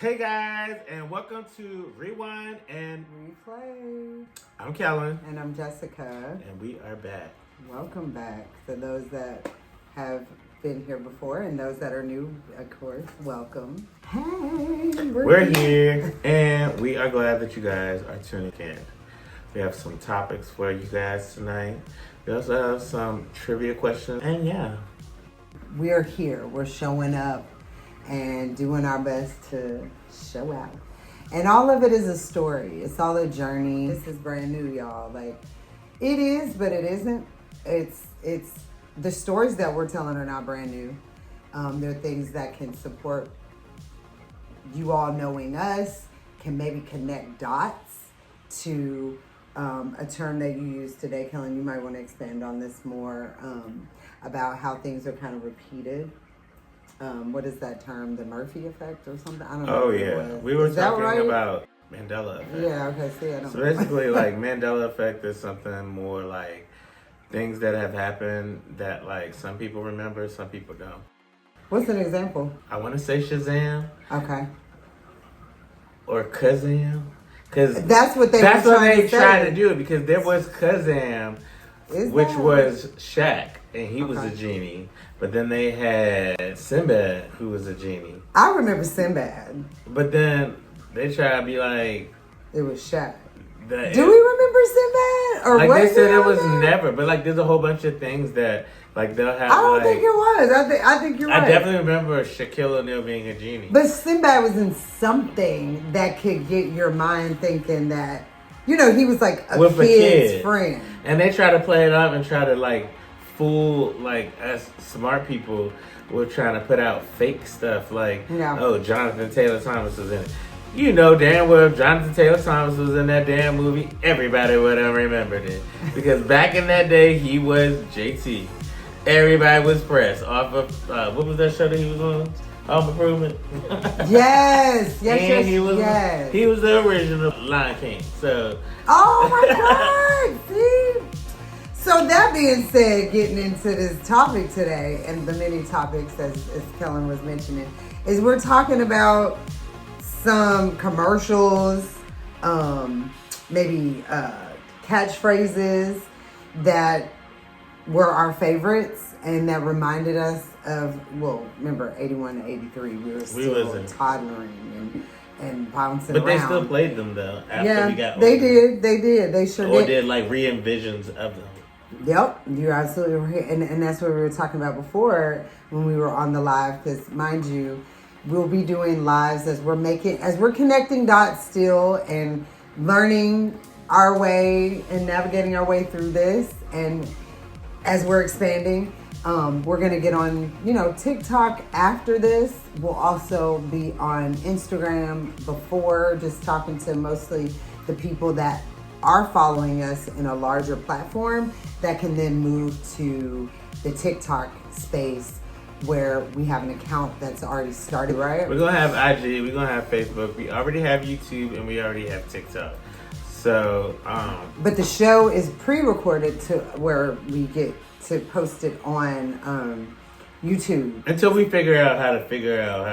Hey guys, and welcome to Rewind and Replay. I'm Kellen. And I'm Jessica. And we are back. Welcome back. For those that have been here before and those that are new, of course, welcome. Hey, we're here and we are glad that you guys are tuning in. We have some topics for you guys tonight. We also have some trivia questions. And yeah, we're here. We're showing up and doing our best to show out. And all of it is a story. It's all a journey. This is brand new, y'all. Like, it is, but it isn't. It's the stories that we're telling are not brand new. They're things that can support you all knowing us, can maybe connect dots to a term that you use today. Kellen, you might want to expand on this more about how things are kind of repeated. What is that term? The Murphy effect or something? I don't know. Oh yeah, we were talking about Mandela effect. Yeah, okay. See, I don't know. Basically, like Mandela effect is something more like things that have happened that like some people remember, some people don't. What's an example? I want to say Shazam. Okay. Or Kazam. Cause that's what they tried to do, because there was Kazam, which was Shaq, and he was a genie. But then they had Sinbad, who was a genie. I remember Sinbad. But then they tried to be like... It was Shaq. Do we remember Sinbad? Or like what? They said it was never. But like there's a whole bunch of things that like they'll have. I don't think it was. I think you're right. I definitely remember Shaquille O'Neal being a genie. But Sinbad was in something that could get your mind thinking that, you know, he was like a kid's friend. And they try to play it up and try to like fool like us smart people. We're trying to put out fake stuff like, oh, Jonathan Taylor Thomas was in it. You know damn well Jonathan Taylor Thomas was in that damn movie. Everybody would have remembered it. Because back in that day, he was JT. Everybody was pressed off of, what was that show that he was on? Home Improvement? Yes. And he was the original Lion King. So. Oh my God. See? So that being said, getting into this topic today, and the many topics as Kellen was mentioning, is we're talking about some commercials, maybe catchphrases that were our favorites and that reminded us of, well, remember 81 to 83, we were still toddling and bouncing around. But they still played them though after we got older. They did. They sure did. Or did like re-envisions of them. Yep, you're absolutely right. And that's what we were talking about before when we were on the live, because mind you, we'll be doing lives as we're connecting dots still and learning our way and navigating our way through this. And as we're expanding, we're going to get on, TikTok after this. We'll also be on Instagram before, just talking to mostly the people that are following us in a larger platform that can then move to the TikTok space, where we have an account that's already started, right? We're going to have IG, we're going to have Facebook, we already have YouTube, and we already have TikTok. So, but the show is pre-recorded to where we get to post it on YouTube. Until we figure out how to figure out.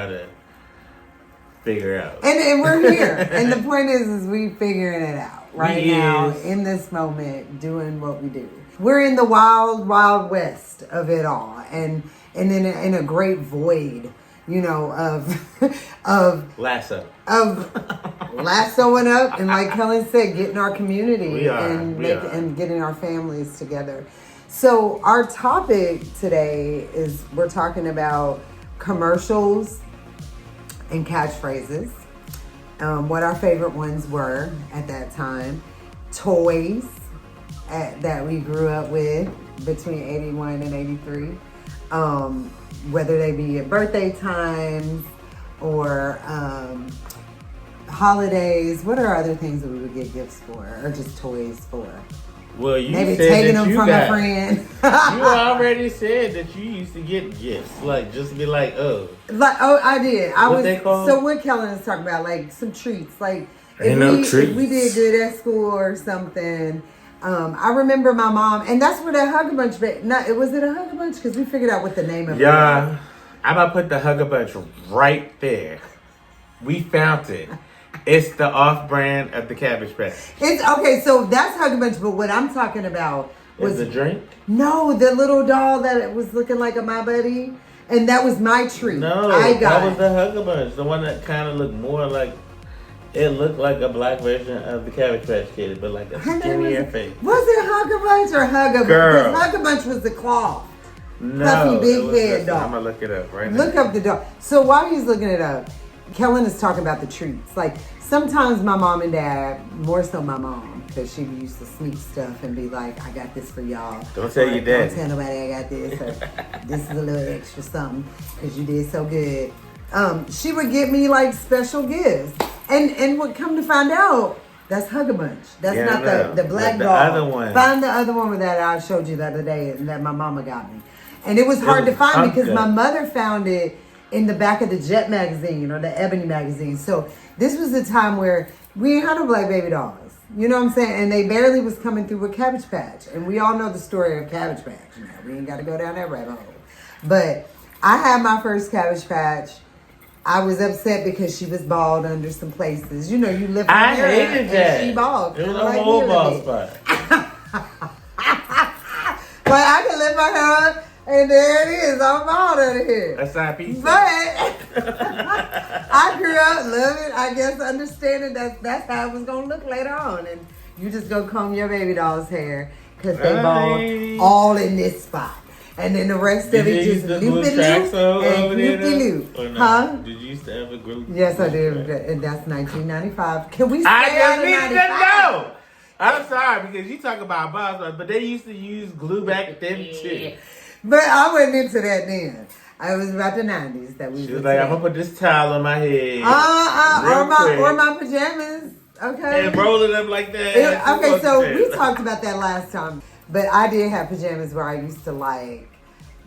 And we're here. And the point is we figuring it out right now, in this moment, doing what we do. We're in the wild, wild west of it all. And then in a great void, of lassoing up, and like Kellen said, getting our community and getting our families together. So our topic today is we're talking about commercials and catchphrases, what our favorite ones were at that time, toys that we grew up with between 81 and 83. Whether they be at birthday times or holidays. What are other things that we would get gifts for, or just toys for? Well, you maybe said taking that them from a friend. You already said that you used to get gifts, like just be like, I did. They called? So what Kellen is talking about, like some treats, like treats. If we did good at school or something. I remember my mom, and that's where that Hug-a-Bunch, was it a Hug-a-Bunch? Because we figured out what the name of it was. Yeah, I'm going to put the Hug-a-Bunch right there. We found it. It's the off-brand of the Cabbage Patch. It's okay. So that's Huggy Bunch. But what I'm talking about was the drink. No, the little doll that was looking like a My Buddy, and that was my treat. No, that was the Huggy Bunch. The one that kind of looked more like. It looked like a black version of the Cabbage Patch Kid, but like a skinnier face. Was it Huggy Bunch or Hugga Bunch? Girl. Because Hugga Bunch was the cloth. No, puffy big head doll. I'm gonna look it up right now. Look up the doll. So while he's looking it up, Kellen is talking about the treats. Like sometimes my mom and dad, more so my mom, because she used to sneak stuff and be like, "I got this for y'all." Don't tell your dad. Don't tell nobody I got this. Or, this is a little extra something because you did so good. She would get me like special gifts, and would come to find out. That's Hugga Bunch. That's not the black like the doll. Other one. Find the other one that I showed you the other day that my mama got me. And it was hard to find because my mother found it in the back of the Jet magazine or the Ebony magazine. So this was the time where we ain't had no black baby dolls. You know what I'm saying? And they barely was coming through with Cabbage Patch. And we all know the story of Cabbage Patch. You know, we ain't got to go down that rabbit hole. But I had my first Cabbage Patch. I was upset because she was bald under some places. You know, you lift her hair I hated that. and she bald. It was a whole bald spot. But I can lift my hair up. And there it is. I'm bald under here. That's not pizza. But I grew up loving, I guess, understanding that's how it was going to look later on. And you just go comb your baby doll's hair because they bald all in this spot. And then the rest of it just loop-de-loop and loop-de-loop. Huh? Did you used to ever glue? Yes, I did. And that's 1995. Can we stay I out of just 95? need to know. I'm sorry because you talk about boss, but they used to use glue back then too. But I wasn't into that then. I was about the 90s that we. She was like, I'm gonna put this towel on my head. Or my pajamas. Okay. And roll it up like that. Okay, so we talked about that last time. But I did have pajamas where I used to like,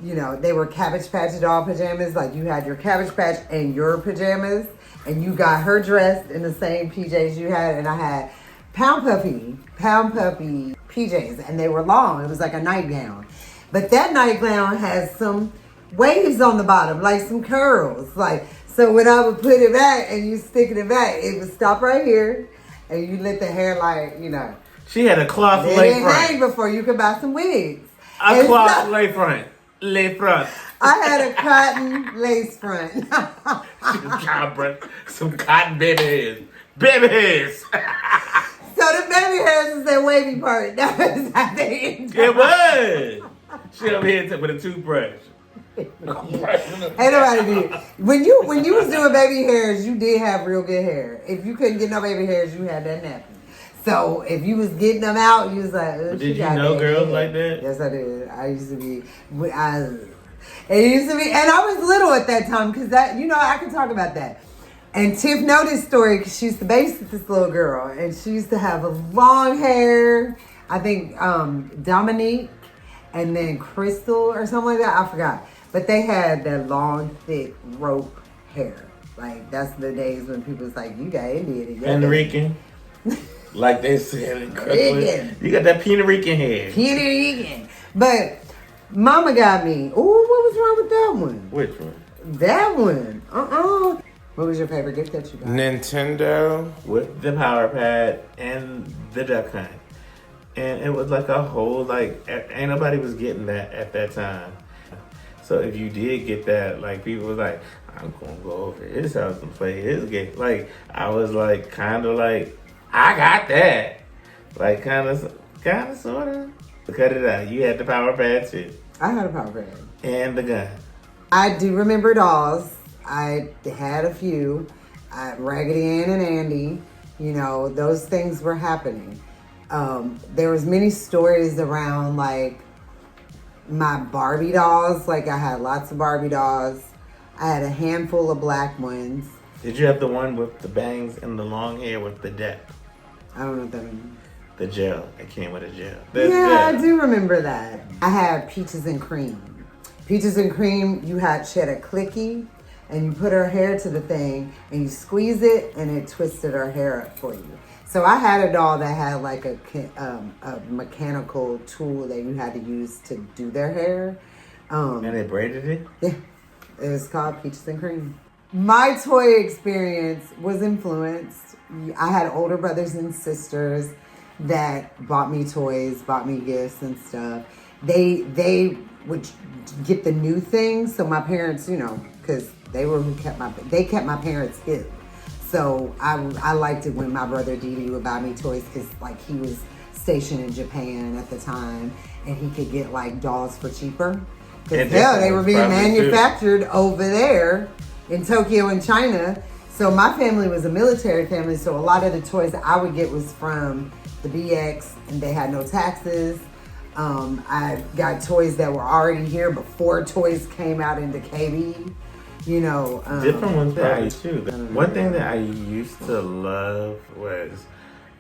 you know, they were Cabbage Patch doll pajamas. Like you had your Cabbage Patch and your pajamas, and you got her dressed in the same PJs you had, and I had Pound Puppy PJs, and they were long. It was like a nightgown. But that nightgown has some waves on the bottom, like some curls. Like, so when I would put it back and you stick it back, it would stop right here, and you let the hair, like, you know. She had a cloth lay front. Hang before you could buy some wigs. A cloth lay front. Lay front. I had a cotton lace front. Some cotton baby hairs. Baby hairs. So the baby hairs is that wavy part. That was how they ended. It was. She over here with a toothbrush. Ain't nobody did. When you was doing baby hairs, you did have real good hair. If you couldn't get no baby hairs, you had that nappy. So if you was getting them out, you was like, did you know girls like that? Yes, I did. I used to be. It used to be, and I was little at that time because that, you know, I can talk about that. And Tiff know this story because she used to babysit this little girl, and she used to have a long hair. I think Dominique and then Crystal or something like that. I forgot. But they had that long, thick rope hair. Like, that's the days when people was like, you got Indian. And Rican. Like they said in Kirkland. You got that Puerto Rican hair. Puerto Rican. But Mama got me. Ooh, what was wrong with that one? Which one? That one. What was your favorite gift that you got? Nintendo with the power pad and the duck hunt. And it was like a whole, like, ain't nobody was getting that at that time. So if you did get that, like, people was like, I'm going to go over his house and play his game. Like, I was like, kind of like, I got that. Like, kind of, sort of. Cut it out. You had the power pad too. I had a power pad. And the gun. I do remember dolls. I had a few. Raggedy Ann and Andy. You know, those things were happening. There was many stories around, like, my Barbie dolls. Like, I had lots of Barbie dolls. I had a handful of black ones. Did you have the one with the bangs and the long hair with the depth? I don't know what that means. The gel. It came with a gel. I do remember that. I had Peaches and Cream. Peaches and Cream, she had a clicky, and you put her hair to the thing, and you squeeze it, and it twisted her hair up for you. So I had a doll that had like a mechanical tool that you had to use to do their hair. And they braided it? Yeah. It was called Peaches and Cream. my toy experience was influenced. I had older brothers and sisters that bought me toys, bought me gifts and stuff. They would get the new things. So my parents, because they kept my parents hip. So I liked it when my brother Didi would buy me toys because like he was stationed in Japan at the time and he could get like dolls for cheaper. Because they were being manufactured over there in Tokyo and China. So my family was a military family. So a lot of the toys that I would get was from the BX and they had no taxes. I got toys that were already here before toys came out into KB. Different ones probably too. One thing that I used to love was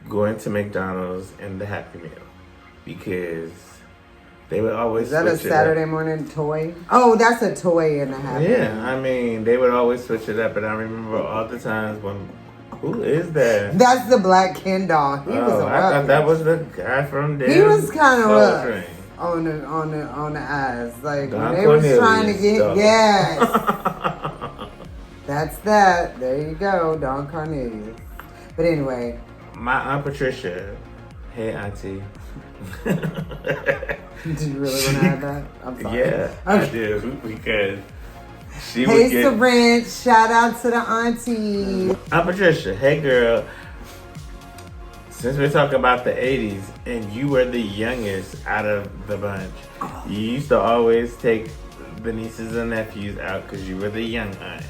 going to McDonald's and the Happy Meal because they would always. Is that a Saturday morning toy? Oh, that's a toy in the Happy Meal. Yeah, I mean they would always switch it up, and I remember all the times when. Who is that? That's the black Ken doll. He was a I thought that was the guy from there. He was kind of rough on the eyes, like Don when they Cornelius, was trying to get yes. That's that. There you go, Don Cornelius. But anyway, my Aunt Patricia. Hey, Auntie. Do you really want to have that? I'm sorry. Yeah, okay. I do because. Hey, Sabrina, shout out to the auntie. Aunt Patricia, hey girl. Since we're talking about the 80s and you were the youngest out of the bunch, you used to always take the nieces and nephews out because you were the young aunt.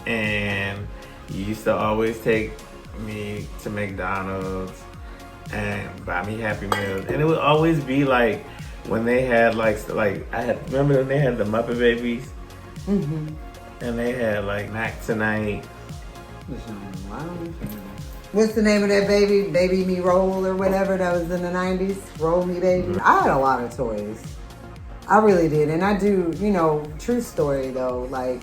And you used to always take me to McDonald's and buy me Happy Meals. And it would always be like when they had remember when they had the Muppet Babies? Mm-hmm. And they had like Mac Tonight. What's the name of that baby? Baby Me Roll or whatever that was in the 90s? Roll Me Baby. Mm-hmm. I had a lot of toys. I really did. And I do, true story though. Like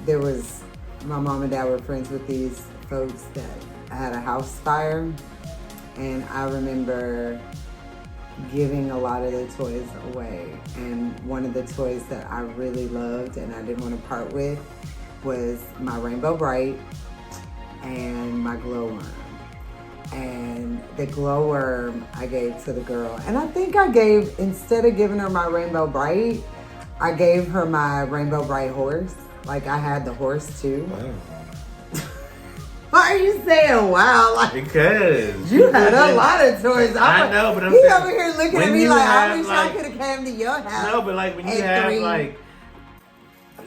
there was, my mom and dad were friends with these folks that had a house fire. And I remember giving a lot of the toys away, and one of the toys that I really loved and I didn't want to part with was my Rainbow Bright and my glowworm. And the glowworm I gave to the girl, and I think instead of giving her my Rainbow Bright, I gave her my Rainbow Bright horse. Like I had the horse too. Wow. Why are you saying wow? Like, because you had a lot of toys. I know, but I'm saying, over here looking at me like I wish I could have came to your house. No, but like when you have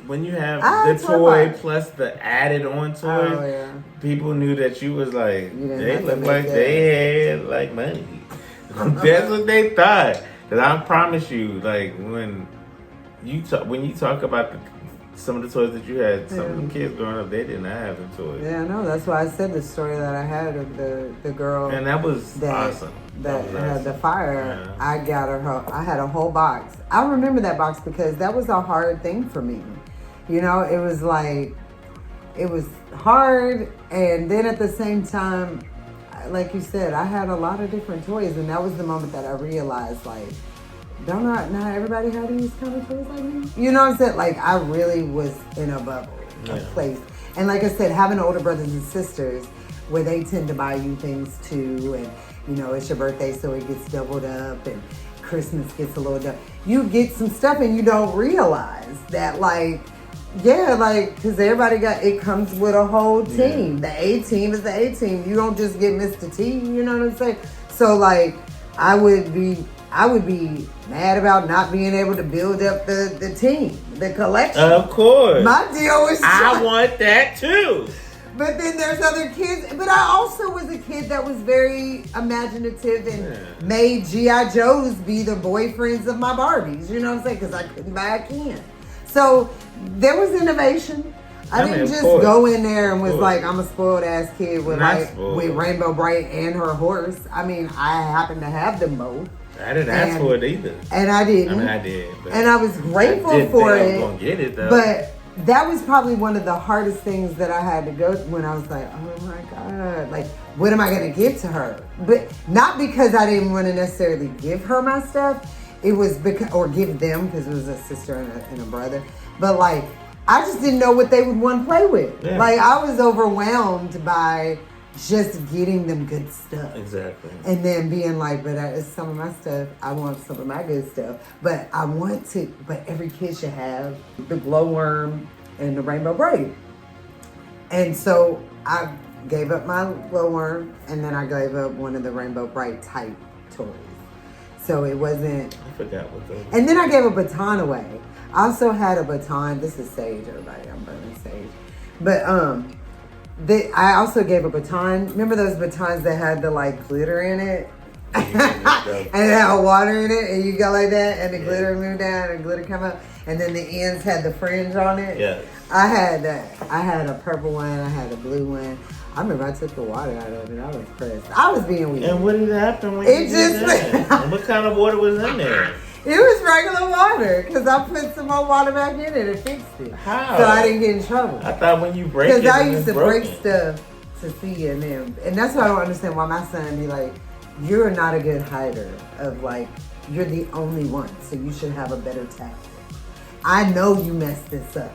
when you have the toy plus the added on toys, people knew that you was like they looked like they had like money. That's what they thought. Cause I promise you, like when you talk about some of the toys that you had, some of the kids growing up, they did not have the toys. Yeah, I know. That's why I said the story that I had of the girl. And that was awesome. That had the fire. Yeah. I got her. I had a whole box. I remember that box because that was a hard thing for me. It was like, it was hard. And then at the same time, like you said, I had a lot of different toys. And that was the moment that I realized, like, not everybody had these kind of toys like me. You know what I'm saying? Like, I really was in a bubble, a place. And like I said, having older brothers and sisters where they tend to buy you things too. And, it's your birthday, so it gets doubled up. And Christmas gets a little double. You get some stuff and you don't realize that, because everybody it comes with a whole team. The A team is the A team. You don't just get Mr. T, you know what I'm saying? So, I would be mad about not being able to build up the team, the collection. Of course. My deal was I want that too. But then there's other kids. But I also was a kid that was very imaginative and made G.I. Joes be the boyfriends of my Barbies. You know what I'm saying? Because I couldn't buy a Ken. So there was innovation. I didn't just go in there and was like, I'm a spoiled ass kid with Rainbow Bright and her horse. I mean, I happened to have them both. I didn't ask for it either. And I didn't. I mean, I did. And I was grateful for it. I was going to get it, though. But that was probably one of the hardest things that I had to go when I was like, oh my God, like, what am I going to give to her? But not because I didn't want to necessarily give her my stuff. It was because, or give them, because it was a sister and a brother. But I just didn't know what they would want to play with. Yeah. Like, I was overwhelmed by just getting them good stuff. Exactly. And then being like, but it's some of my stuff. I want some of my good stuff. But every kid should have the glowworm and the rainbow braid. And so I gave up my glowworm, and then I gave up one of the rainbow braid type toys. So it wasn't. I forgot what those. And then I gave a baton away. I also had a baton. This is sage, everybody. I'm burning sage. But I also gave a baton. Remember those batons that had the like glitter in it? And it had water in it, and you go like that, and the glitter moved down, and the glitter come up, and then the ends had the fringe on it. Yes. I had that. I had a purple one. I had a blue one. I remember I took the water out of it. I was pressed. I was being weird. And what did happen when it you just did that? And what kind of water was in there? It was regular water, because I put some more water back in it and fixed it. How? So I didn't get in trouble. I thought when you break it, because I used to break broken. stuff to see and then, and that's why I don't understand why my son be like, you're not a good hider of like, you're the only one, so you should have a better tactic. I know you messed this up.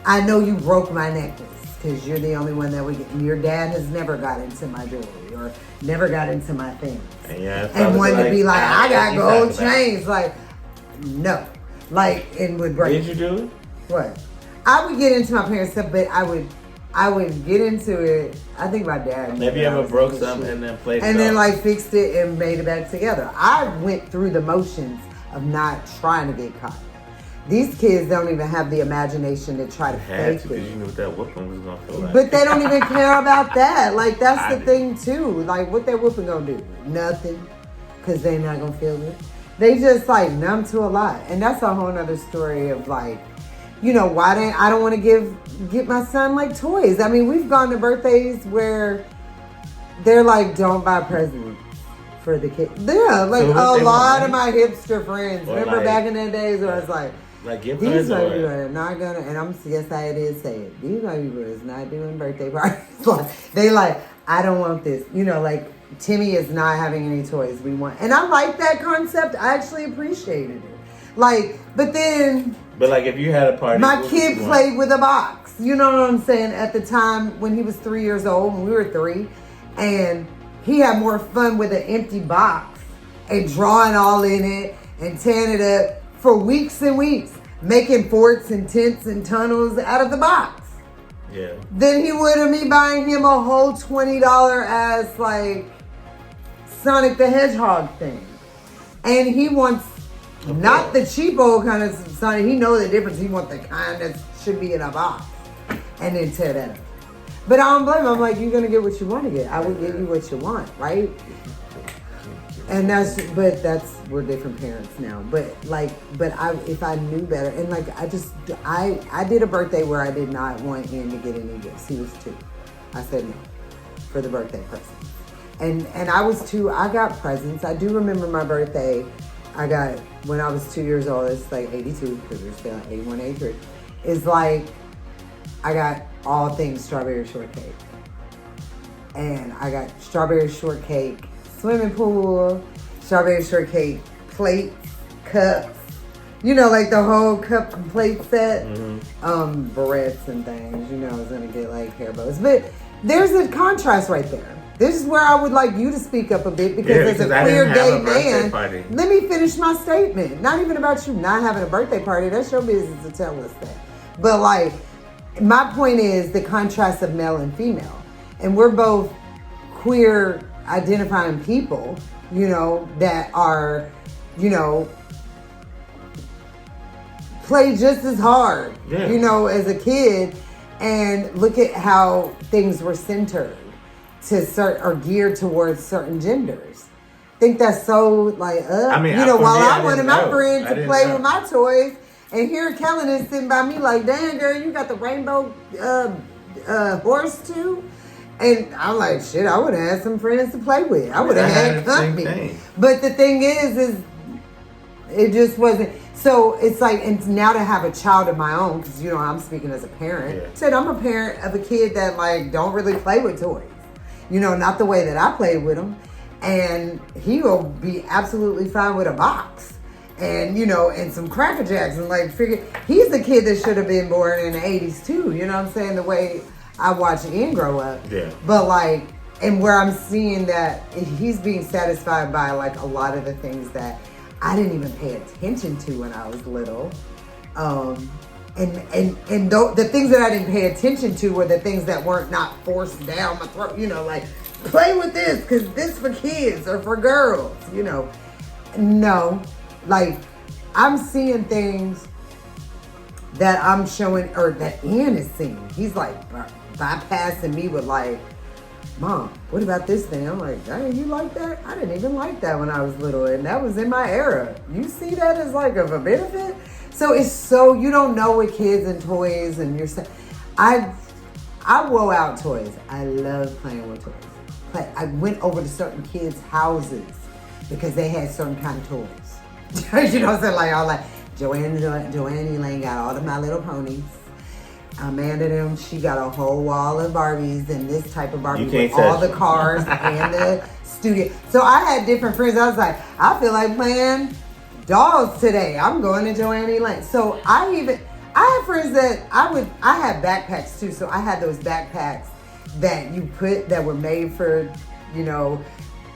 I know you broke my necklace because you're the only one that would get. Your dad has never got into my jewelry or never got into my things. And wanted to be like, I got gold chains. Like, no. Like, and would break. Did you do it? What? I would get into my parents' stuff, but I would get into it. I think my dad. Maybe you ever broke something and then played it and then off. like fixed it and made it back together. I went through the motions of not trying to get caught. These kids don't even have the imagination to try to fake it. Because you knew what that whooping was going to feel like. But they don't even care about that. Like, that's the thing, too. Like, what that whooping going to do? Nothing. Because they're not going to feel it. They just, like, numb to a lot. And that's a whole other story of, like, you know, I don't want to get my son, like, toys. I mean, we've gone to birthdays where they're like, don't buy presents for the kids. Yeah, like, so a lot of my hipster friends. Remember like, back in the days where it's like gift these baby are not gonna, and I'm yes I did say it. These baby boys not doing birthday parties. Like, they like, I don't want this. You know, like Timmy is not having any toys. We want, and I like that concept. I actually appreciated it. Like, but like if you had a party, my kid played with a box. You know what I'm saying? At the time when he was 3 years old, when we were 3, and he had more fun with an empty box and drawing all in it and tearing it up for weeks and weeks, making forts and tents and tunnels out of the box. Yeah. Then he would have me buying him a whole $20 ass like Sonic the Hedgehog thing. And he wants not the cheapo kind of Sonic. He knows the difference. He wants the kind that should be in a box. And then tear that up. But I don't blame him. I'm like, you're going to get what you want to get. I will give you what you want, right? And we're different parents now. If I knew better, and like, I did a birthday where I did not want him to get any gifts. He was 2. I said no for the birthday presents. And I was 2. I got presents. I do remember my birthday. I got, when I was 2 years old, it's like 82, because we're still at 81, 83. It's like, I got all things strawberry shortcake. And I got strawberry shortcake swimming pool, strawberry shortcake plates, cups, you know, like the whole cup and plate set. Mm-hmm. Barrettes and things, you know, I was gonna get like hair bows. But there's a contrast right there. This is where I would like you to speak up a bit, because as a queer gay man, let me finish my statement. Not even about you not having a birthday party. That's your business to tell us that. But like, my point is the contrast of male and female. And we're both queer identifying people, you know, that are, you know, play just as hard, you know, as a kid. And look at how things were centered or geared towards certain genders. I think that's so like, I mean, you know, while I wanted my friend to play with my toys, and here Kellen is sitting by me like, damn girl, you got the rainbow horse too? And I'm like, shit, I would have had some friends to play with. I would have had company. But the thing is it just wasn't. So it's like, and now to have a child of my own, because, you know, I'm speaking as a parent. Said I'm a parent of a kid that like don't really play with toys. You know, not the way that I played with them. And he will be absolutely fine with a box. and and some Cracker Jacks, and like figure he's the kid that should have been born in the 80s too. You know what I'm saying? The way I watch Ian grow up. Yeah. But like, and where I'm seeing that he's being satisfied by like a lot of the things that I didn't even pay attention to when I was little. The things that I didn't pay attention to were the things that weren't not forced down my throat. Like play with this because this for kids or for girls. No, like I'm seeing things that I'm showing or that Ian is seeing. He's like bypassing me with like, Mom, what about this thing? I'm like, dang, you like that? I didn't even like that when I was little, and that was in my era. You see that as like of a benefit? So it's so, you don't know with kids and toys, and I woe out toys. I love playing with toys. I went over to certain kids' houses because they had certain kind of toys. You know what I'm saying? Like, I was like, Joanne Elaine got all of My Little Ponies. Amanda them, she got a whole wall of Barbies and this type of Barbie with all the cars and the studio. So I had different friends. I was like, I feel like playing dolls today. I'm going to Joanne Elaine. So I had friends that I had backpacks too. So I had those backpacks that were made for,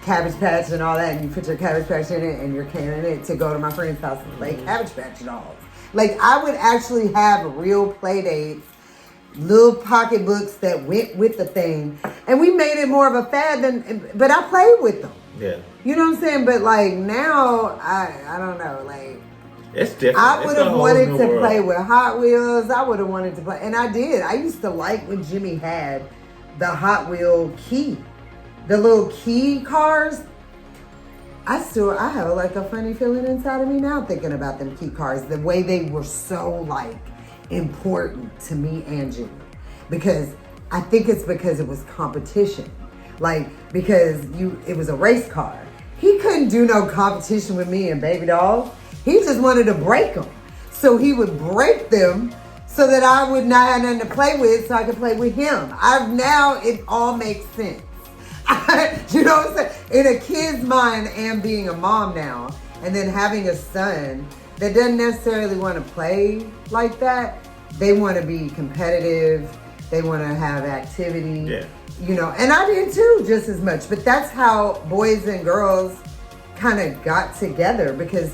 Cabbage Patch and all that. And you put your Cabbage Patch in it and you're carrying it to go to my friend's house and play Cabbage Patch dolls. Like, I would actually have real play dates, little pocketbooks that went with the thing. And we made it more of a fad but I played with them. Yeah. You know what I'm saying? But, like, now, I don't know, like. It's different. I would have wanted to play with Hot Wheels. I would have wanted to play. And I did. I used to like when Jimmy had the Hot Wheel key. The little key cars. I have like a funny feeling inside of me now thinking about them key cars, the way they were so like important to me and Jimmy. Because I think it's because it was competition. Like, because it was a race car. He couldn't do no competition with me and Baby Doll. He just wanted to break them. So he would break them so that I would not have nothing to play with so I could play with him. Now it all makes sense. You know what I'm saying? In a kid's mind, and being a mom now, and then having a son that doesn't necessarily want to play like that. They want to be competitive. They want to have activity. Yeah. And I did too, just as much. But that's how boys and girls kind of got together, because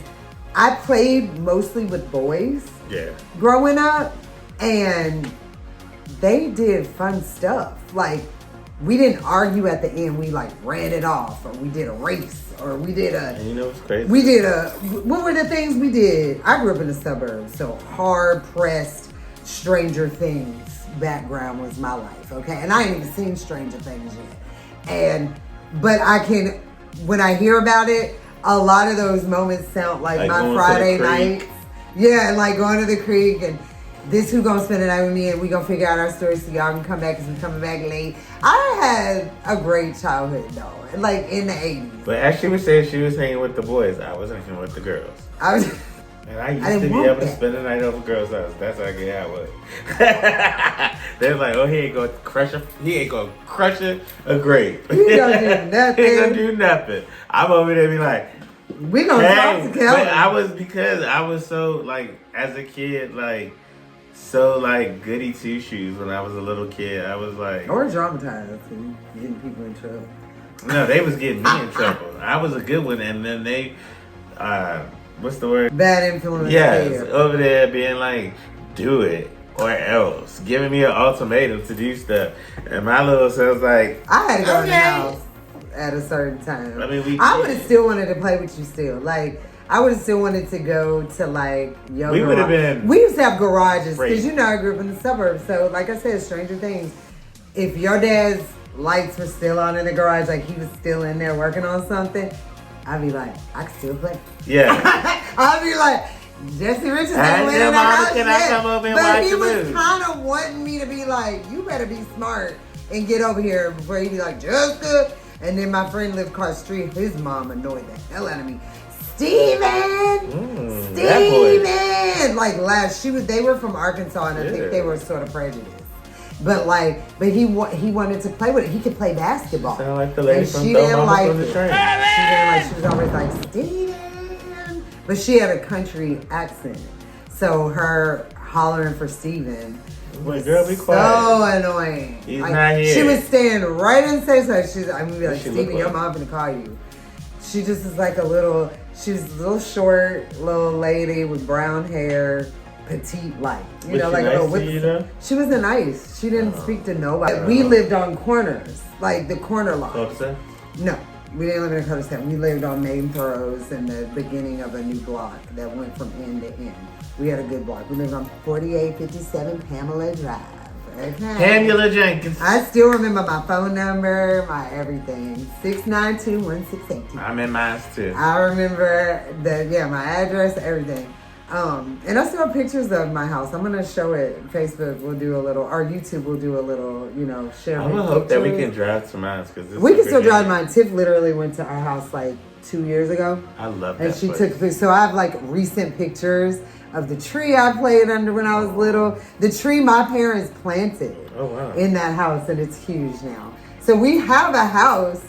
I played mostly with boys. Yeah. Growing up, and they did fun stuff. Like, we didn't argue at the end. We like ran it off, or we did a race, or we did And what's crazy? What were the things we did? I grew up in the suburbs, so hard-pressed Stranger Things background was my life, okay? And I ain't even seen Stranger Things yet. But when I hear about it, a lot of those moments sound like my Friday nights. Yeah, and like going to the creek and this who gonna spend the night with me, and we gonna figure out our stories so y'all can come back because we coming back late. I had a great childhood though, like in the 80s. But as she was saying, she was hanging with the boys. I wasn't hanging with the girls. And I used to be able to spend the night over girls' house. That's how good I was. They're like, oh, he ain't gonna crush a grape. He gonna do nothing. He gonna do nothing. I'm over there be like, we gonna talk to Kelly. Because I was so like, as a kid, like, so like goody two shoes when I was a little kid. I was like, or traumatized and getting people in trouble. No, they was getting me in trouble. I was a good one, and then they, what's the word? Bad influence. Yes, over there being like, do it or else, giving me an ultimatum to do stuff, and my little self was like, I had to go in the house at a certain time. I mean, I would have still wanted to play with you still, like. I would have still wanted to go to like your We would have been. We used to have garages because Great. I grew up in the suburbs. So like I said, Stranger Things. If your dad's lights were still on in the garage, like he was still in there working on something, I'd be like, I can still play. Yeah. I'd be like, Jesse Richardson went in Can I come over and watch But he the was movie? kind of wanting me to be like, you better be smart and get over here before he'd be like, Jessica. And then my friend lived across the street. His mom annoyed the hell out of me. Steven! Like they were from Arkansas, and I think they were sort of prejudiced. But he wanted to play with it. He could play basketball. Sound like the lady and from she Throw didn't Mama like from the it. Train. She didn't like. She was always like, Steven. but she had a country accent. So her hollering for Steven was girl, be quiet. so annoying. He's not here. She was staying right in the same side. I'm gonna be like, She Steven, your mom gonna call you. She just is like she was a little short, little lady with brown hair, petite like. You know, like a little whip. She wasn't nice. She didn't speak to nobody. We lived on corners, like the corner lot. No, we didn't live in a cul-de-sac. We lived on main thoroughs in the beginning of a new block that went from end to end. We had a good block. We lived on 4857 Pamela Drive. Okay. Pamela Jenkins. I still remember my phone number, my everything. 692-1618. I'm in mine too. I remember my address, everything. And I still have pictures of my house. I'm gonna show it. Facebook will do a little, or YouTube will do a little, share. I'm gonna hope that we can drive to mine because we can still drive mine. Tiff literally went to our house like 2 years ago. I love that. And she took, so I have like recent pictures of the tree I played under when I was little. The tree my parents planted in that house, and it's huge now. So we have a house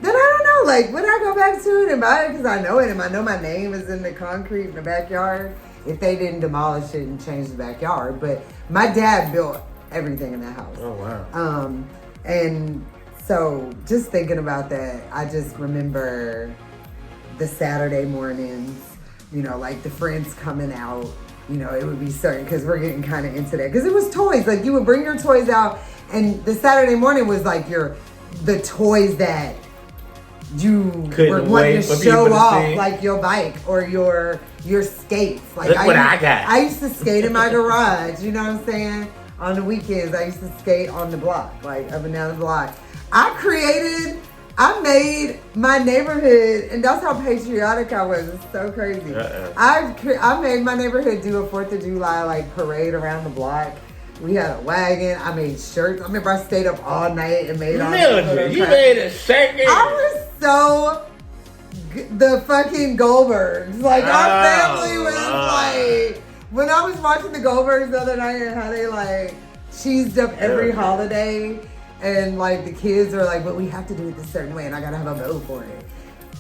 that I don't know, like, would I go back to it and buy it? Because I know it, and I know my name is in the concrete in the backyard. If they didn't demolish it and change the backyard. But my dad built everything in that house. Oh, wow. And so just thinking about that, I just remember the Saturday mornings, like the friends coming out, it would be certain, because we're getting kind of into that. Because it was toys. Like, you would bring your toys out, and the Saturday morning was like the toys that you were wanting to show off, like your bike or your skates. Like, look what I got. I used to skate in my garage, you know what I'm saying? On the weekends, I used to skate on the block, like up and down the block. I made my neighborhood, and that's how patriotic I was. It's so crazy. I made my neighborhood do a 4th of July like parade around the block. We had a wagon. I made shirts. I remember I stayed up all night and made all Mildred, you made a shirt. I was so the fucking Goldbergs. Like, our family was like, when I was watching the Goldbergs the other night and how they like cheesed up every holiday, and like the kids are like, but we have to do it this certain way, and I gotta have a vote for it.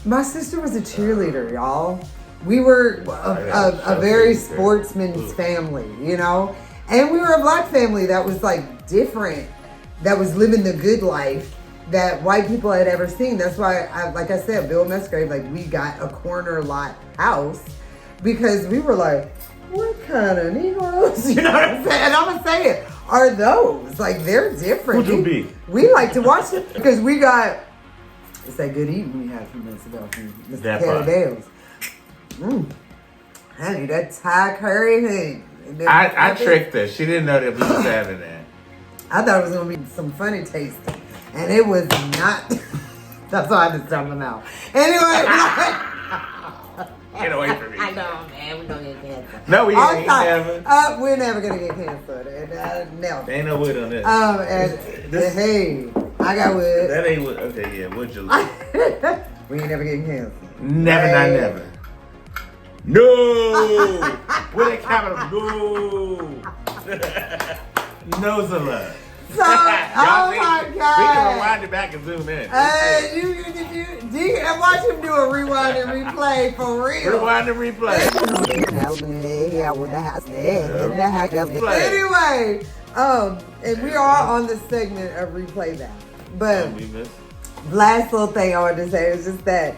My sister was a cheerleader, y'all. We were a very sportsman's family, and we were a black family that was like different, that was living the good life that white people had ever seen. That's why, like I said, Bill Musgrave, like, we got a corner lot house because we were like, what kind of Negroes, you know what I'm saying? And I'm gonna say it, are those? Like, they're different. We like to watch it because we got, it's that good eating we had a few minutes ago from Mr. Kelly Dale's. Honey, that Thai curry thing. I tricked her. She didn't know that we was having that. I thought it was going to be some funny taste. And it was not. That's why I just jumped them out. Anyway. Get away from me. I know, man. We're going to get canceled. No, we ain't never. We're never going to get canceled. And, no. There ain't no wood on this. Hey, I got wood. That ain't wood. Okay, yeah. Wood you like. We ain't never getting canceled. Never, not never. No! With a capital, no! No's a lot. So, oh my God. We can rewind it back and zoom in. And watch him do a rewind and replay for real. Rewind and replay. Anyway, and we are on the segment of replay that. But last little thing I wanted to say is just that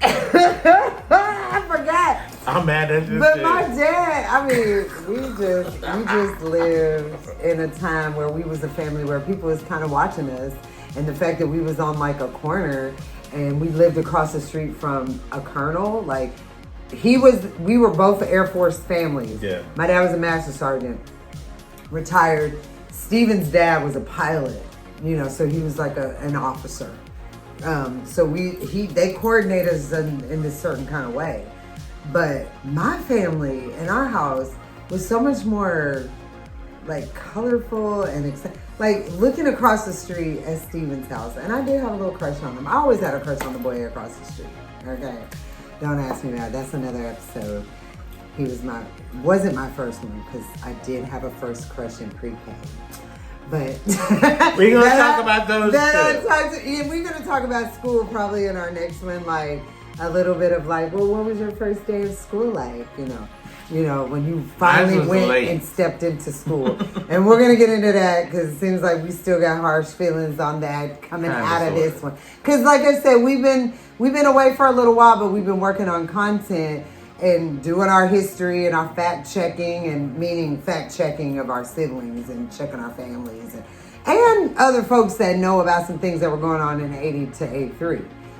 I forgot. I'm mad at you. But my dad, I mean, we just lived in a time where we was a family where people was kind of watching us, and the fact that we was on like a corner and we lived across the street from a colonel, like we were both Air Force families. Yeah. My dad was a master sergeant, retired. Steven's dad was a pilot, so he was like an officer. So they coordinate us in this certain kind of way. But my family and our house was so much more like colorful and like looking across the street at Steven's house. And I did have a little crush on him. I always had a crush on the boy across the street. Okay. Don't ask me that. That's another episode. He wasn't my first one, because I did have a first crush in pre-K. But we're gonna talk about those. We're gonna talk about school probably in our next one. Like, a little bit of like, well, what was your first day of school like? When you finally went and stepped into school. And we're going to get into that because it seems like we still got harsh feelings on that coming out of this one. Because like I said, we've been away for a little while, but we've been working on content and doing our history and our fact checking, and meaning fact checking of our siblings and checking our families and other folks that know about some things that were going on in 80 to 83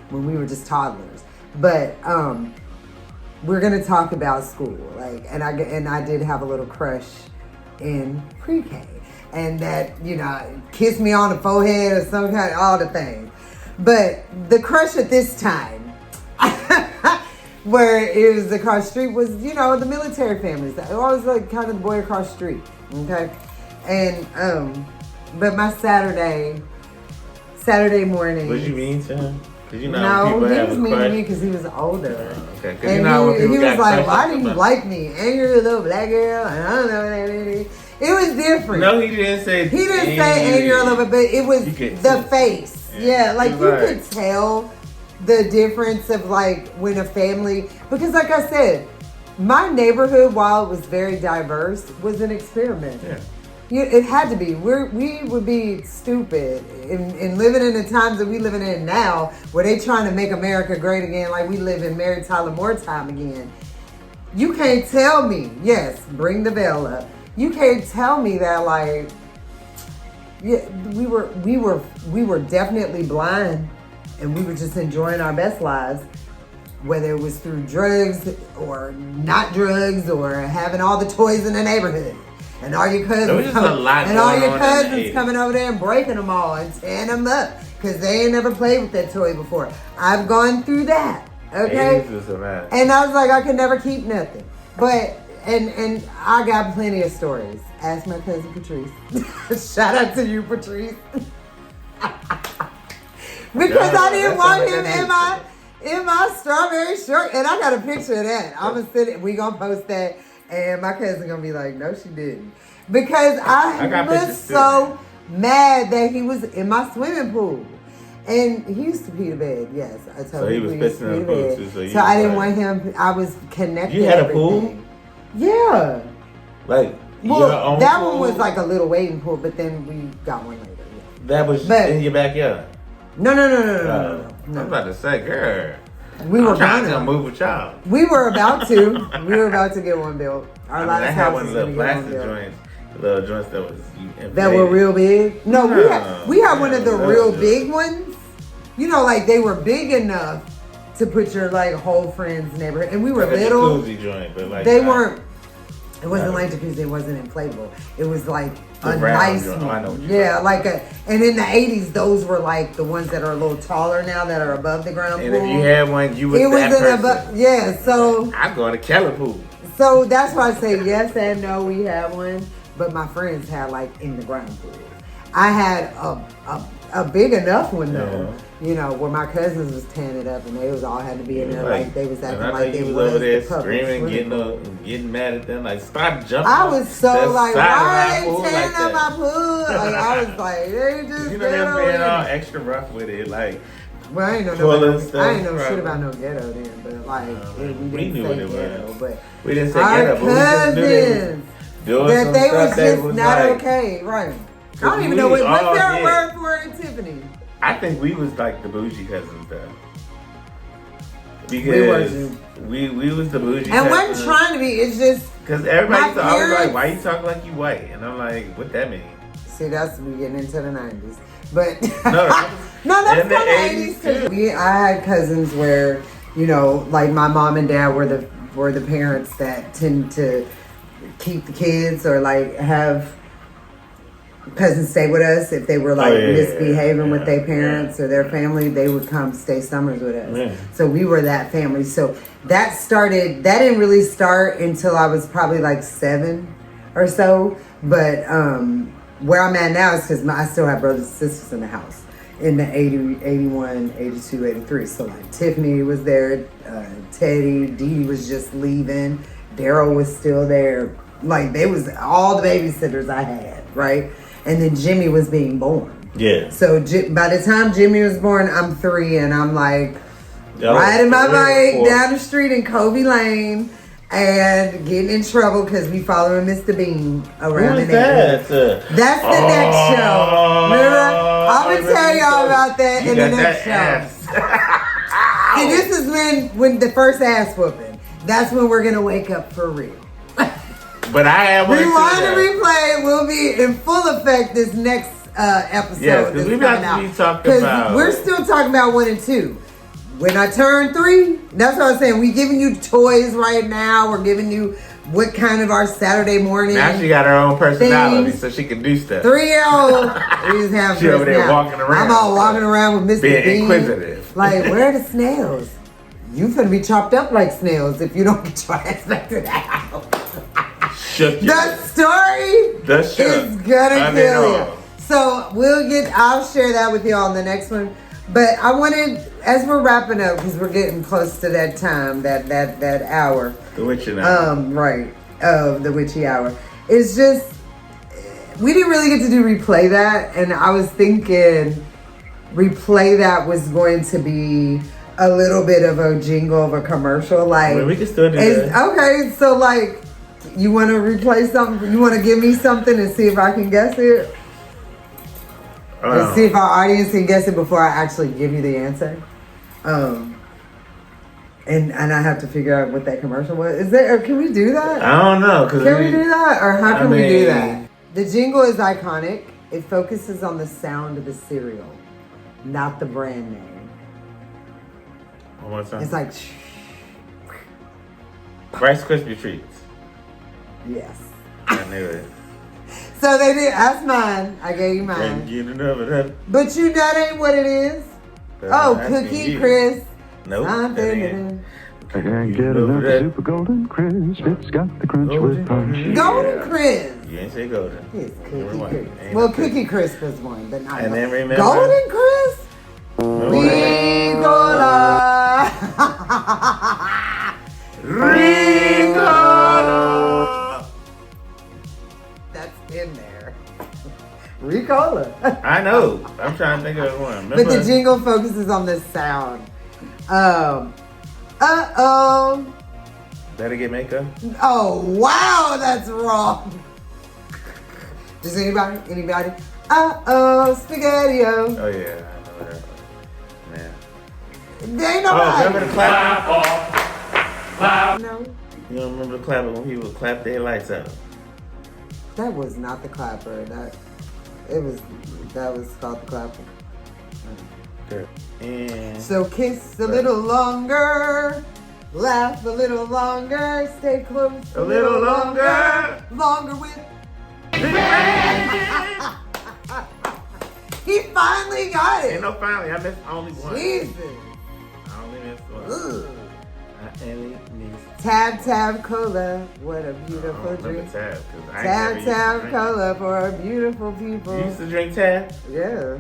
when we were just toddlers. But we're gonna talk about school, and I did have a little crush in pre-K, and that kissed me on the forehead or some kind, all the things. But the crush at this time, where it was across the street, was the military families. I was like kind of the boy across the street, okay, and but my Saturday morning. Was you mean to him? No, he was mean to me because he was older. Okay, and he was like, "Why do you like me? And you're a little black girl." And I don't know what that is. It was different. No, he didn't say. He didn't say, "And you're a little bit," but it was the face. Yeah, like you could tell the difference of like when a family, because like I said, my neighborhood, while it was very diverse, was an experiment. Yeah. It had to be. We would be stupid in living in the times that we living in now, where they trying to make America great again, like we live in Mary Tyler Moore time again. You can't tell me, yes, bring the veil up. You can't tell me that like, yeah, we were definitely blind, and we were just enjoying our best lives, whether it was through drugs or not drugs or having all the toys in the neighborhood. And all your cousins coming over there and breaking them all and tearing them up because they ain't never played with that toy before. I've gone through that, okay? And I was like, I could never keep nothing. But and I got plenty of stories. Ask my cousin Patrice. Shout out to you, Patrice. Because I didn't want him in my strawberry shirt, and I got a picture of that. We gonna post that. And my cousin gonna be like, no, she didn't. Because I was so mad that he was in my swimming pool. And he used to pee the bed, yes. I told him he was pissing in the pool too. So I didn't want him, I was connected. You had a pool? Yeah. Like, well, that one was like a little wading pool, but then we got one later. Yeah. That was in your backyard? No. I'm about to say, girl. We were gonna move with y'all. We were about to. We were about to get one built. Our last house had one of the little plastic joints, little joints that was inflated. That were real big. No, we had one of the real big ones. Like they were big enough to put your like whole friend's neighborhood. And we were like little. A jacuzzi joint, but like they weren't. It wasn't like jacuzzi. It wasn't inflatable. It was like a nice one. I know what and in the 80s, those were like the ones that are a little taller now that are above the ground and pool. If you had one, you was that person. So I'm going to Keller pool. So that's why I say yes and no. We have one, but my friends had like in the ground pool. I had a big enough one though. Where my cousins was tearing it up, and they was all had to be in there like they was acting like they was over there screaming, getting mad at them, like stop jumping. I was so like, why are they tearing up my pool? Like I was like, they just they're being all extra rough with it, like. Well, I ain't know shit about no ghetto then, but like we knew what it was. But we didn't say our ghetto, cousins that they was just not like, okay, right? I don't even know what's their word for it, Tiffany. I think we was like the bougie cousins though. Because we was the bougie cousins. And wasn't trying to be, it's just because everybody's always like, why you talk like you white? And I'm like, what that mean? See, that's we getting into the 90s. But no, that's the 80s. I had cousins where, like my mom and dad were the parents that tend to keep the kids or like have cousins stay with us. If they were like misbehaving with their parents or their family, they would come stay summers with us. Yeah. So we were that family. So that didn't really start until I was probably like 7 or so. But where I'm at now is because I still have brothers and sisters in the house in the 80, 81, 82, 83. So like Tiffany was there, Teddy, Dee was just leaving, Daryl was still there. Like they was all the babysitters I had, right? And then Jimmy was being born. Yeah. So by the time Jimmy was born, I'm 3 and I'm like, riding my bike down the street in Kobe Lane and getting in trouble because we following Mr. Bean around the neighborhood. That's the next show. Remember? I'm going to tell y'all about that in the next show. And this is when the first ass whooping. That's when we're going to wake up for real. But I am Rewind and Replay will be in full effect this next episode. Yes, because we're about to be talking about... We're still talking about 1 and 2. When I turn 3, that's what I'm saying. We're giving you toys right now. We're giving you what kind of our Saturday morning. Now she got her own personality, things. So she can do stuff. 3-year-old, we just have she over there walking around. I'm all walking around with Mr. Being Bean. Inquisitive. Like, where are the snails? You finna be chopped up like snails if you don't get your ass back to the house. The story is gonna kill you. So I'll share that with y'all in the next one. But I wanted, as we're wrapping up, because we're getting close to that time, that hour. The witchy hour. Right. The witchy hour. It's just, we didn't really get to do replay that. And I was thinking replay that was going to be a little bit of a jingle of a commercial. Like, we can still do that. Okay, so like, you want to replay something? You want to give me something and see if I can guess it? Let's see if our audience can guess it before I actually give you the answer. And I have to figure out what that commercial was. Is there? Or can we do that? I don't know. Can we do that? Or how can we do that? The jingle is iconic. It focuses on the sound of the cereal, not the brand name. One more time. It's like... Rice Krispie Treats. Yes. I knew it. So they did. That's mine. I gave you mine. But that ain't what it is. Cookie Crisp. Nope. I can't get enough Super Golden Crisp. It's got the crunch with punch. Golden Crisp. You ain't say golden. It's Cookie Crisp. Well, Cookie Crisp is one, but not. And then remember Golden Crisp. Ricola. Ricola. That's in there. Ricola. I know. I'm trying to think of one. Remember? But the jingle focuses on the sound. Better get makeup? Oh, wow, that's wrong. Does anybody? Spaghetti-O. Oh, yeah. I know that. Man. There ain't nobody. Remember the clap? No. You don't remember the clapper when people clap their lights out? That was not the clapper. That was called the clapper. Okay. And So kiss a little longer, laugh a little longer, stay close a little longer. Longer with. He finally got it. Ain't no finally. I missed only one. Jesus. I only missed one. Ugh. I only missed. Tab Cola, what a beautiful drink. Tab Cola for beautiful people. You used to drink Tab? Yeah.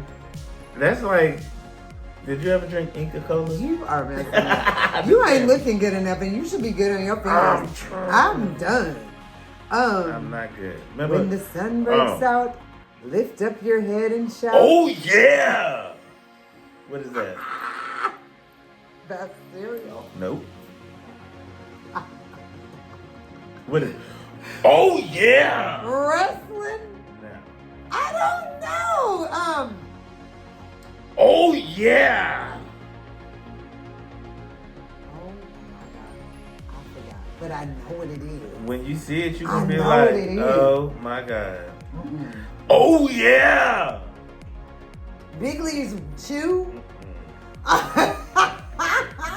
That's like, did you ever drink Inca Cola? You are messing up. You ain't looking good enough, and you should be good on your fingers. I'm done. I'm not good. Remember, when the sun breaks out, lift up your head and shout. Oh yeah! What is that? That's cereal. Nope. What is it? Oh yeah! Wrestling? No. I don't know. Oh yeah! Oh my God. I forgot. But I know what it is. When you see it, you can be like, oh my God. Mm-mm. Oh yeah! Big Leaves Chew?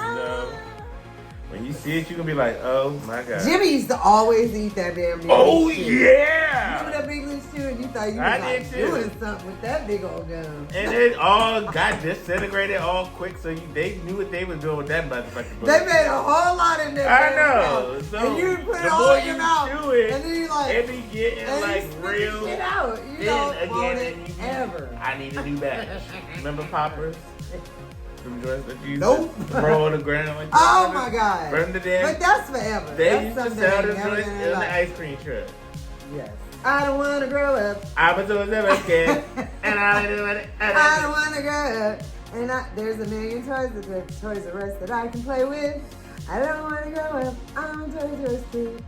No. When you see it, you can be like, oh my God. Jimmy used to always eat that damn Big Oh Leaves Chew. yeah! Remember that Big Leaves Chew and you thought you was doing something with that big old gum. And it all got disintegrated all quick, so they knew what they was doing with that motherfucker. They made a whole lot in there. I know. So and you put it the all more in your you mouth. chew it, and then you like, it be getting like real. Shit out. You then don't again, want it and you ever. I need a new batch. Remember poppers? Them joints that you used Nope. to throw on the ground like that. Oh my God. Burn the damn. But that's forever. They that's used to something sell they them never joints gonna in the like. ice cream truck. Yes. I don't want to grow up. I was always ever scared, and I don't do it. I don't want to grow up. And there's a million toys at the Toys R Us that I can play with. I don't want to grow up. I'm a Toys R Us kid.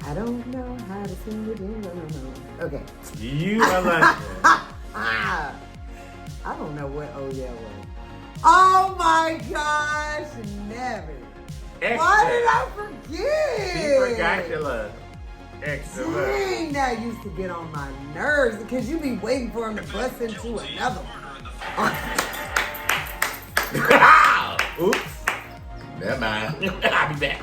I don't know how to sing the jingle. Okay. You are like I don't know what oh yeah was. Oh my gosh, never. Why did I forget? She forgot your love. Extra love. Dang, that used to get on my nerves because you be waiting for him to bust into another one. Oops. Never mind. I'll be back.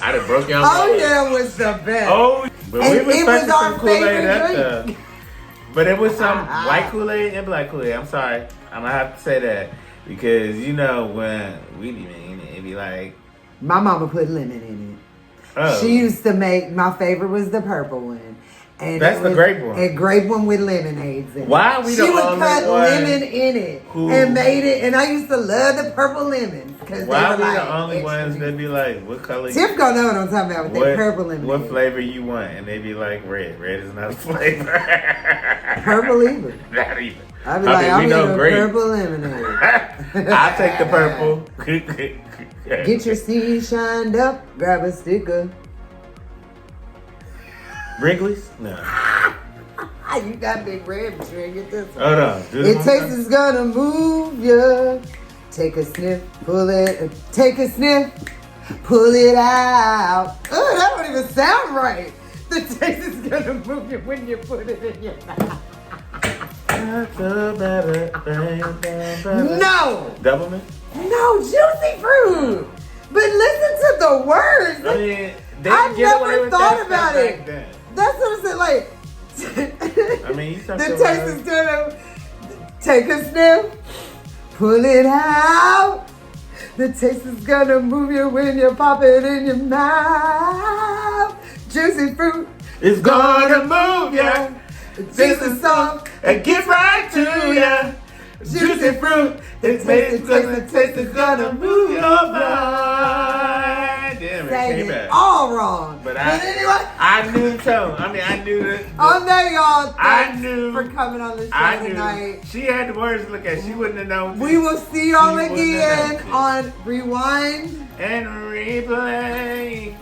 I done broke your Oh yeah, was the best. Oh, but and we was it was our some Kool-Aid favorite drink. But it was some white Kool-Aid and black Kool-Aid. I'm sorry. I'm gonna have to say that. Because you know when we be in it, be like my mama put lemon in it. Oh. She used to make my favorite was the purple one. And that's the grape one. A grape one with lemonades in it. Why we the only one? She would cut lemon in it and made it. And I used to love the purple lemons. Why we the only ones that be like, what color? Tiff gonna know what I'm talking about with that purple lemon. What flavor you want? And they be like, red. Red is not a flavor. Purple either. Not even. I be like, I'm gonna purple lemonade. I'll take the purple. Get your seed shined up. Grab a sticker. Wrigley's? No. You got big red, but you ain't get this one. Hold on. It tastes is gonna move ya. Take a sniff, pull it. Take a sniff, pull it out. Oh, that don't even sound right. The taste is gonna move you when you put it in your mouth. No. Doublemint? No, juicy fruit. But listen to the words. I mean, I never thought about it. Then. That's what I said. Like, I mean, you the taste is gonna take a sniff, pull it out. The taste is gonna move you when you pop it in your mouth. Juicy fruit is gonna move ya. Taste is soft and get right to ya. Juicy fruit, the taste is gonna move your mind. Damn, it came back. All wrong. But anyway, I knew the tone. I mean, I knew that. Oh no, y'all! I knew for coming on the show tonight. She had the words to look at. She wouldn't have known. We will see y'all again on Rewind and Replay.